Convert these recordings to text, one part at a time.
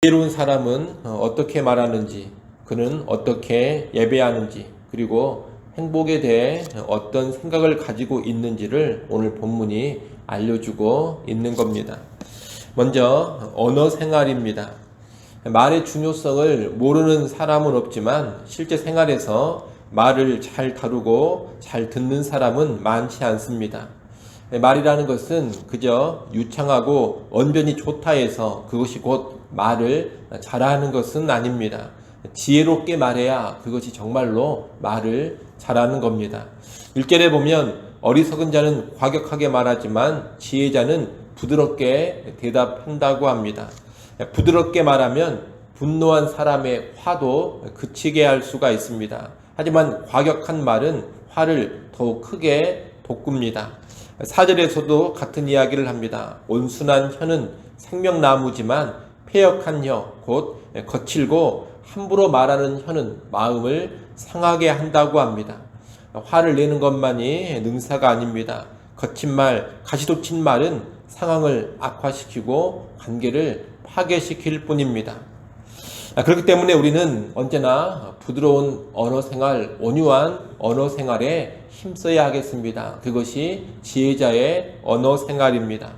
지혜로운 사람은 어떻게 말하는지, 그는 어떻게 예배하는지, 그리고 행복에 대해 어떤 생각을 가지고 있는지를 오늘 본문이 알려주고 있는 겁니다. 먼저 언어 생활입니다. 말의 중요성을 모르는 사람은 없지만 실제 생활에서 말을 잘 다루고 잘 듣는 사람은 많지 않습니다. 말이라는 것은 그저 유창하고 언변이 좋다 해서 그것이 곧 말을 잘하는 것은 아닙니다. 지혜롭게 말해야 그것이 정말로 말을 잘하는 겁니다. 1절에 보면 어리석은 자는 과격하게 말하지만 지혜자는 부드럽게 대답한다고 합니다. 부드럽게 말하면 분노한 사람의 화도 그치게 할 수가 있습니다. 하지만 과격한 말은 화를 더욱 크게 돋굽니다. 4절에서도 같은 이야기를 합니다. 온순한 혀는 생명나무지만 패역한 혀, 곧 거칠고 함부로 말하는 혀는 마음을 상하게 한다고 합니다. 화를 내는 것만이 능사가 아닙니다. 거친 말, 가시돋친 말은 상황을 악화시키고 관계를 파괴시킬 뿐입니다. 그렇기 때문에 우리는 언제나 부드러운 언어생활, 온유한 언어생활에 힘써야 하겠습니다. 그것이 지혜자의 언어생활입니다.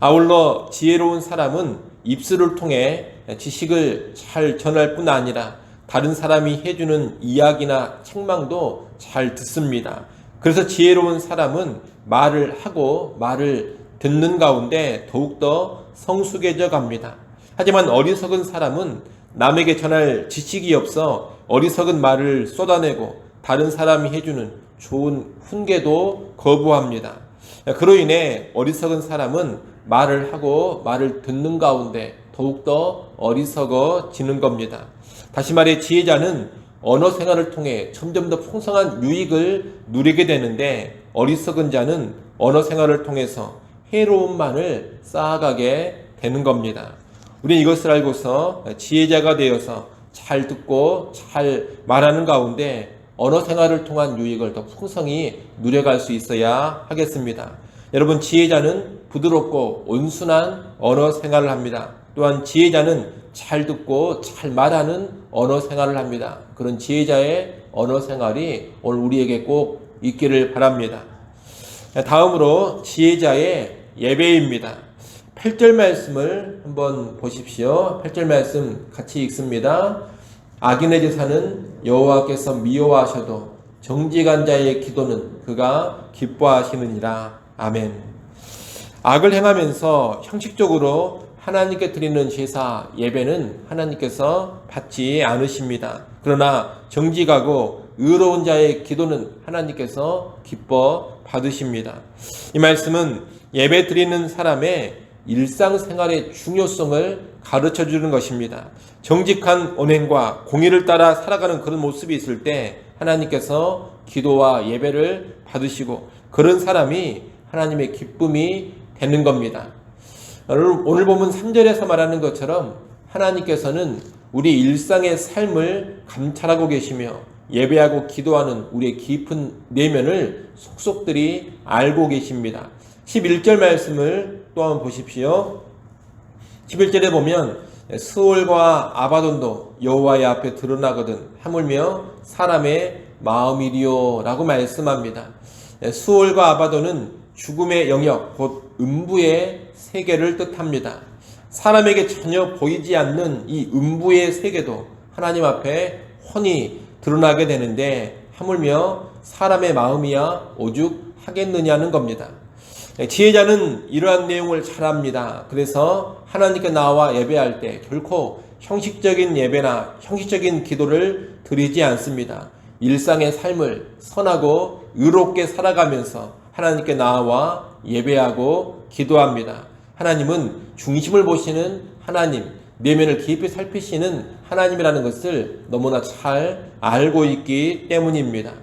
아울러 지혜로운 사람은 입술을 통해 지식을 잘 전할 뿐 아니라 다른 사람이 해주는 이야기나 책망도 잘 듣습니다. 그래서 지혜로운 사람은 말을 하고 말을 듣는 가운데 더욱더 성숙해져 갑니다. 하지만 어리석은 사람은 남에게 전할 지식이 없어 어리석은 말을 쏟아내고 다른 사람이 해주는 좋은 훈계도 거부합니다. 그로 인해 어리석은 사람은 말을 하고 말을 듣는 가운데 더욱더 어리석어지는 겁니다. 다시 말해 지혜자는 언어 생활을 통해 점점 더 풍성한 유익을 누리게 되는데 어리석은 자는 언어 생활을 통해서 해로움만을 쌓아가게 되는 겁니다. 우리는 이것을 알고서 지혜자가 되어서 잘 듣고 잘 말하는 가운데 언어 생활을 통한 유익을 더 풍성히 누려갈 수 있어야 하겠습니다. 여러분, 지혜자는 부드럽고 온순한 언어 생활을 합니다. 또한 지혜자는 잘 듣고 잘 말하는 언어 생활을 합니다. 그런 지혜자의 언어 생활이 오늘 우리에게 꼭 있기를 바랍니다. 다음으로 지혜자의 예배입니다. 8절 말씀을 한번 보십시오. 8절 말씀 같이 읽습니다. 악인의 제사는 여호와께서 미워하셔도 정직한 자의 기도는 그가 기뻐하시느니라. 아멘. 악을 행하면서 형식적으로 하나님께 드리는 제사 예배는 하나님께서 받지 않으십니다. 그러나 정직하고 의로운 자의 기도는 하나님께서 기뻐 받으십니다. 이 말씀은 예배 드리는 사람의 일상생활의 중요성을 가르쳐 주는 것입니다. 정직한 언행과 공의를 따라 살아가는 그런 모습이 있을 때 하나님께서 기도와 예배를 받으시고 그런 사람이 하나님의 기쁨이 되는 겁니다. 오늘 보면 3절에서 말하는 것처럼 하나님께서는 우리 일상의 삶을 감찰하고 계시며 예배하고 기도하는 우리의 깊은 내면을 속속들이 알고 계십니다. 11절 말씀을 또 한번 보십시오. 11절에 보면 스올과 아바돈도 여호와의 앞에 드러나거든 하물며 사람의 마음이리요 라고 말씀합니다. 스올과 아바돈은 죽음의 영역, 곧 음부의 세계를 뜻합니다. 사람에게 전혀 보이지 않는 이 음부의 세계도 하나님 앞에 훤히 드러나게 되는데 하물며 사람의 마음이야 오죽 하겠느냐는 겁니다. 지혜자는 이러한 내용을 잘 압니다. 그래서 하나님께 나와 예배할 때 결코 형식적인 예배나 형식적인 기도를 드리지 않습니다. 일상의 삶을 선하고 의롭게 살아가면서 하나님께 나와 예배하고 기도합니다. 하나님은 중심을 보시는 하나님, 내면을 깊이 살피시는 하나님이라는 것을 너무나 잘 알고 있기 때문입니다.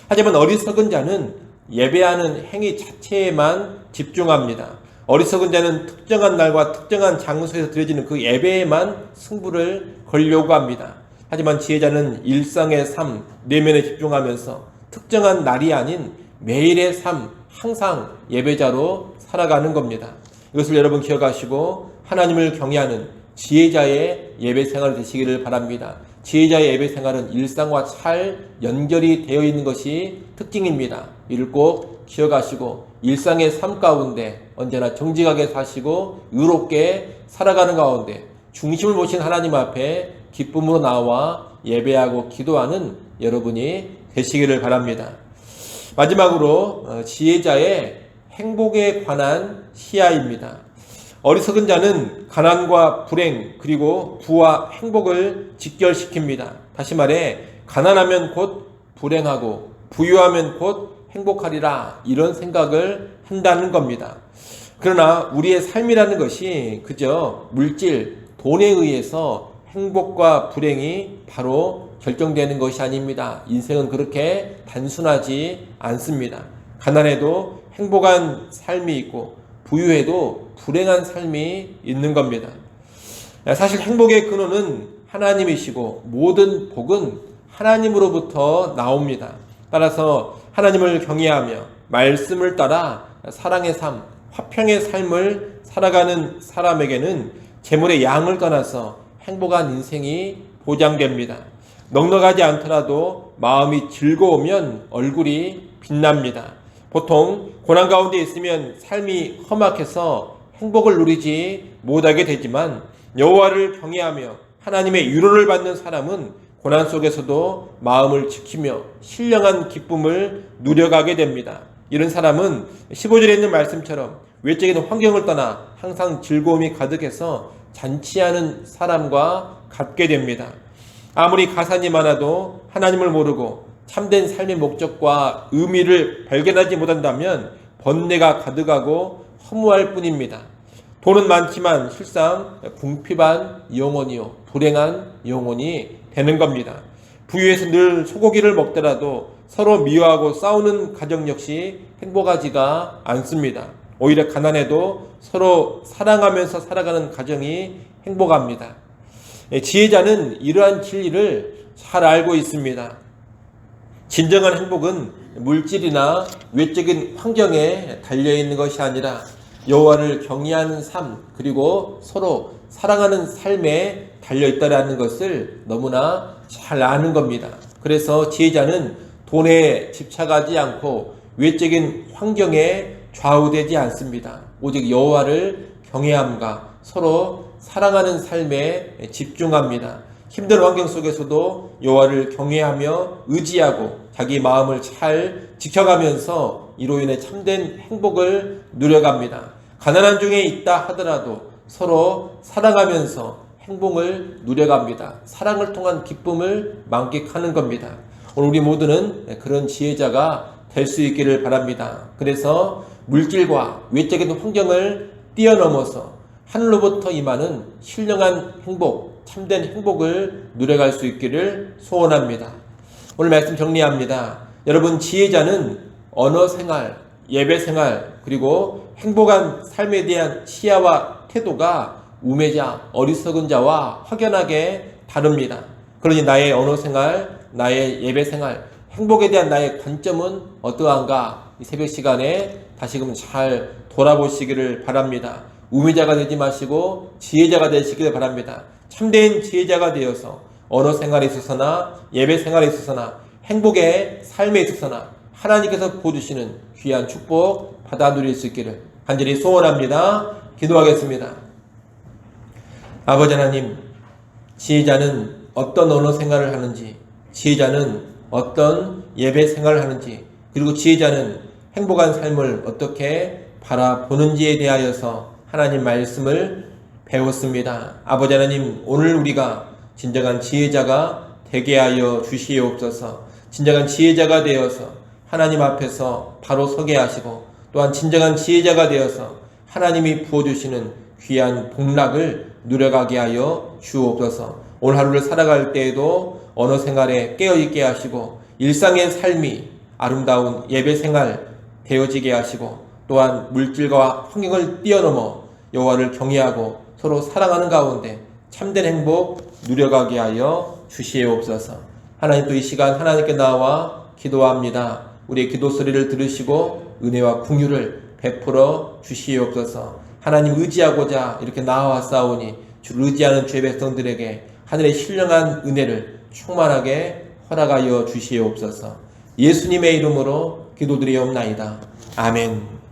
하지만 어리석은 자는 예배하는 행위 자체에만 집중합니다. 어리석은 자는 특정한 날과 특정한 장소에서 드려지는 그 예배에만 승부를 걸려고 합니다. 하지만 지혜자는 일상의 삶, 내면에 집중하면서 특정한 날이 아닌 매일의 삶, 항상 예배자로 살아가는 겁니다. 이것을 여러분 기억하시고 하나님을 경외하는 지혜자의 예배 생활이 되시기를 바랍니다. 지혜자의 예배 생활은 일상과 잘 연결이 되어 있는 것이 특징입니다. 이를 꼭 기억하시고 일상의 삶 가운데 언제나 정직하게 사시고 의롭게 살아가는 가운데 중심을 보신 하나님 앞에 기쁨으로 나와 예배하고 기도하는 여러분이 되시기를 바랍니다. 마지막으로 지혜자의 행복에 관한 시야입니다. 어리석은 자는 가난과 불행 그리고 부와 행복을 직결시킵니다. 다시 말해 가난하면 곧 불행하고 부유하면 곧 행복하리라, 이런 생각을 한다는 겁니다. 그러나 우리의 삶이라는 것이 그저 물질, 돈에 의해서 행복과 불행이 바로 결정되는 것이 아닙니다. 인생은 그렇게 단순하지 않습니다. 가난해도 행복한 삶이 있고 부유해도 불행한 삶이 있는 겁니다. 사실 행복의 근원은 하나님이시고 모든 복은 하나님으로부터 나옵니다. 따라서 하나님을 경외하며 말씀을 따라 사랑의 삶, 화평의 삶을 살아가는 사람에게는 재물의 양을 떠나서 행복한 인생이 보장됩니다. 넉넉하지 않더라도 마음이 즐거우면 얼굴이 빛납니다. 보통 고난 가운데 있으면 삶이 험악해서 행복을 누리지 못하게 되지만 여호와를 경외하며 하나님의 위로를 받는 사람은 고난 속에서도 마음을 지키며 신령한 기쁨을 누려가게 됩니다. 이런 사람은 15절에 있는 말씀처럼 외적인 환경을 떠나 항상 즐거움이 가득해서 잔치하는 사람과 같게 됩니다. 아무리 가산이 많아도 하나님을 모르고 참된 삶의 목적과 의미를 발견하지 못한다면 번뇌가 가득하고 허무할 뿐입니다. 돈은 많지만 실상 궁핍한 영혼이요, 불행한 영혼이 되는 겁니다. 부유해서 늘 소고기를 먹더라도 서로 미워하고 싸우는 가정 역시 행복하지가 않습니다. 오히려 가난해도 서로 사랑하면서 살아가는 가정이 행복합니다. 지혜자는 이러한 진리를 잘 알고 있습니다. 진정한 행복은 물질이나 외적인 환경에 달려있는 것이 아니라 여호와를 경외하는 삶, 그리고 서로 사랑하는 삶에 달려있다라는 것을 너무나 잘 아는 겁니다. 그래서 지혜자는 돈에 집착하지 않고 외적인 환경에 좌우되지 않습니다. 오직 여호와를 경외함과 서로 사랑하는 삶에 집중합니다. 힘든 환경 속에서도 여호와를 경외하며 의지하고 자기 마음을 잘 지켜가면서 이로 인해 참된 행복을 누려갑니다. 가난한 중에 있다 하더라도 서로 사랑하면서 행복을 누려갑니다. 사랑을 통한 기쁨을 만끽하는 겁니다. 오늘 우리 모두는 그런 지혜자가 될 수 있기를 바랍니다. 그래서 물질과 외적인 환경을 뛰어넘어서 하늘로부터 임하는 신령한 행복, 참된 행복을 누려갈 수 있기를 소원합니다. 오늘 말씀 정리합니다. 여러분, 지혜자는 언어 생활, 예배 생활, 그리고 행복한 삶에 대한 시야와 태도가 우매자, 어리석은 자와 확연하게 다릅니다. 그러니 나의 언어 생활, 나의 예배 생활, 행복에 대한 나의 관점은 어떠한가? 이 새벽 시간에 다시금 잘 돌아보시기를 바랍니다. 우매자가 되지 마시고 지혜자가 되시기를 바랍니다. 참된 지혜자가 되어서 언어 생활에 있어서나 예배 생활에 있어서나 행복의 삶에 있어서나 하나님께서 보여주시는 귀한 축복 받아 누릴 수 있기를 간절히 소원합니다. 기도하겠습니다. 아버지 하나님, 지혜자는 어떤 언어 생활을 하는지, 지혜자는 어떤 예배 생활을 하는지, 그리고 지혜자는 행복한 삶을 어떻게 바라보는지에 대하여서 하나님 말씀을 배웠습니다. 아버지 하나님, 오늘 우리가 진정한 지혜자가 되게 하여 주시옵소서. 진정한 지혜자가 되어서 하나님 앞에서 바로 서게 하시고, 또한 진정한 지혜자가 되어서 하나님이 부어주시는 귀한 복락을 누려가게 하여 주옵소서. 오늘 하루를 살아갈 때에도 언어 생활에 깨어있게 하시고 일상의 삶이 아름다운 예배 생활 되어지게 하시고, 또한 물질과 환경을 뛰어넘어 여호와를 경외하고 서로 사랑하는 가운데 참된 행복 누려가게 하여 주시옵소서. 하나님, 또 이 시간 하나님께 나와 기도합니다. 우리의 기도 소리를 들으시고 은혜와 긍휼을 베풀어 주시옵소서. 하나님 의지하고자 이렇게 나와싸우니 주를 의지하는 주의 백성들에게 하늘의 신령한 은혜를 충만하게 허락하여 주시옵소서. 예수님의 이름으로 기도드리옵나이다. 아멘.